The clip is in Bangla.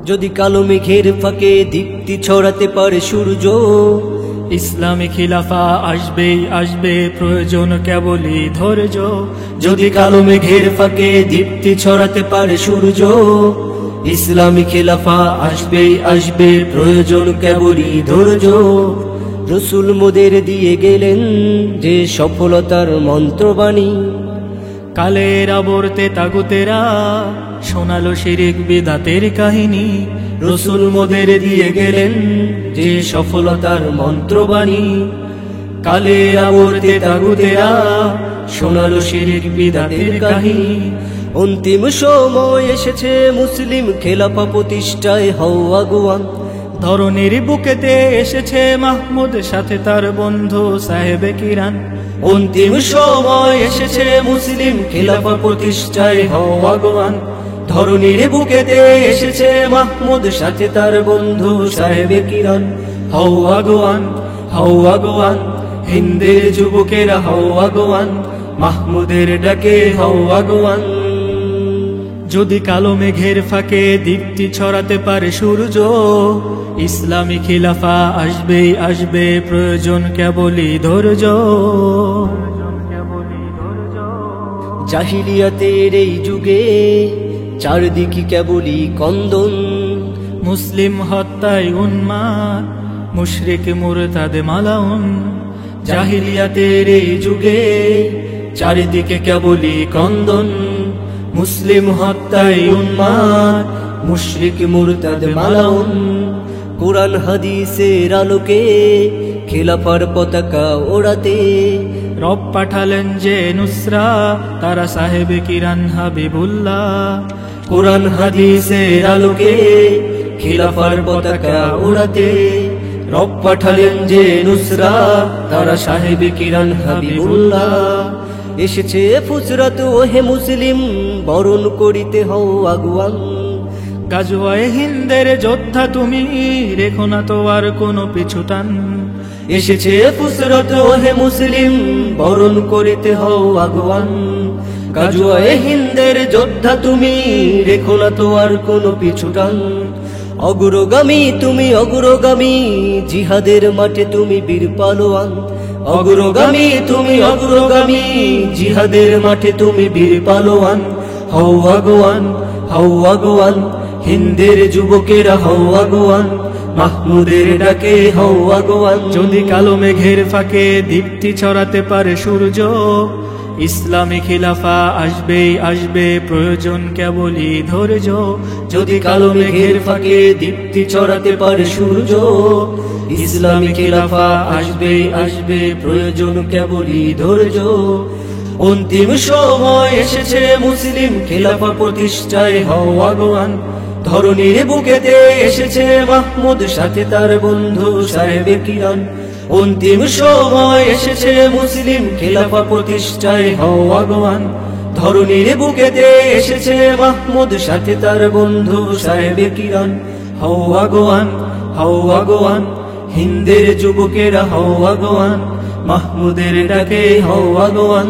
যদি কালো মেঘের ফাঁকে দীপ্তি ছড়াতে পারে সূর্য, ইসলামী খিলাফা আসবেই আসবে, প্রয়োজন কেবলই ধৈর্য। যদি কালো মেঘের ফাঁকে দীপ্তি ছড়াতে পারে সূর্য, ইসলামী খিলাফা আসবেই আসবে, প্রয়োজন কেবলই ধৈর্য। রসুল মোদের দিয়ে গেলেন যে সফলতার মন্ত্রবাণী, কালের আবর্তে তাগুতেরা শোনালো শিরিক বিদাতের কাহিনী। রসুল মোদের দিয়ে গেলেন যে সফলতার মন্ত্রবাণী, কালের আবর্তে তাগুতেরা শোনালো শিরিক বিদাতের কাহিনী। অন্তিম সময় এসেছে মুসলিম খেলাফা প্রতিষ্ঠায় হও আগুয়ান, ধরনের বুকেতে এসেছে মাহমুদ সাথে তার বন্ধু সাহেবে কিরান। অন্তিম সময় এসেছে মুসলিম খেলাফা প্রতিষ্ঠায় হও আগুয়ান, ধরনীর বুকেতে এসেছে মাহমুদ সাথে তার বন্ধু সাহেবে কিরান। হও আগুয়ান, হও আগুয়ান, হিন্দের যুবকেরা হও আগুয়ান, মাহমুদের ডাকে হও আগুয়ান। যদি কালো মেঘের ফাঁকে দীপ্তি ছড়াতে পারে সূর্য, ইসলামী খিলাফা আসবেই আসবে, প্রয়োজন কেবলই ধৈর্য। জাহিলিয়াতের এই যুগে চারদিকে কেবলই কন্দন, মুসলিম হত্যায় উন্মাদ, মুশরিক মুরতাদে মালাউন। জাহিলিয়াতের এই যুগে চারিদিকে কেবলই কন্দন, মুসলিম হত্যায় উন্মাদ, মুশরিক মুরতাদ মালাউন। কুরআন হাদিসের আলোকে খেলাফার পতাকা ওড়াতে রব পাঠালেন যে নুসরা, তারা সাহেবে কিরান হাবিবুল্লাহ। কুরআন হাদিসের আলোকে খেলাফার পতাকা ওড়াতে রব পাঠালেন যে নুসরা, তারা সাহেবে কিরান হাবিবুল্লাহ। এসেছে ফুসরাত ওহে মুসলিম, বরণ করিতে হও আগুয়ান। গাজওয়ায়ে হিন্দের যোদ্ধা তুমি, রেখো না তো আর কোনো পিছুটান। এসেছে ফুসরাত ওহে মুসলিম, বরণ করিতে হও আগুয়ান। গাজওয়ায়ে হিন্দের যোদ্ধা তুমি, রেখো না তো আর কোনো পিছুটান। অগ্রগামী তুমি অগ্রগামী, জিহাদের মাঠে তুমি বীর পালোয়ান। অগ্রগামী তুমি অগ্রগামী, জিহাদের মাঠে তুমি বীর পালোয়ান। হও আগুয়ান, হও আগুয়ান, হিন্দের যুবকেরা হও আগুয়ান, মাহমুদের ডাকে হও আগুয়ান। যদি কালো মেঘের ফাঁকে দীপ্তি ছড়াতে পারে সূর্য, ইসলামী খিলাফা আসবেই আসবে, প্রয়োজন কেবলই ধৈর্য। যদি কালো মেঘের ফাঁকে দীপ্তি ছড়াতে পারে সূর্য, ইসলামী খিলাফা আসবেই আসবে, প্রয়োজন কেবলই ধৈর্য। অন্তিম সময় এসেছে মুসলিম খেলাফা প্রতিষ্ঠায় হও আগুয়ান, ধরনীর বুকেতে এসেছে মাহমুদ সাথে তার বন্ধু সাহেবে কিরান। অন্তিম সময় এসেছে মুসলিম খেলাফা প্রতিষ্ঠায় হও আগুয়ান, ধরনীর বুকেতে এসেছে মাহমুদ সাথে তার বন্ধু সাহেবে কিরান। হও আগুয়ান, হও আগুয়ান, হিন্দের যুবকেরা হও আগুয়ান, মাহমুদের ডাকে হও আগুয়ান।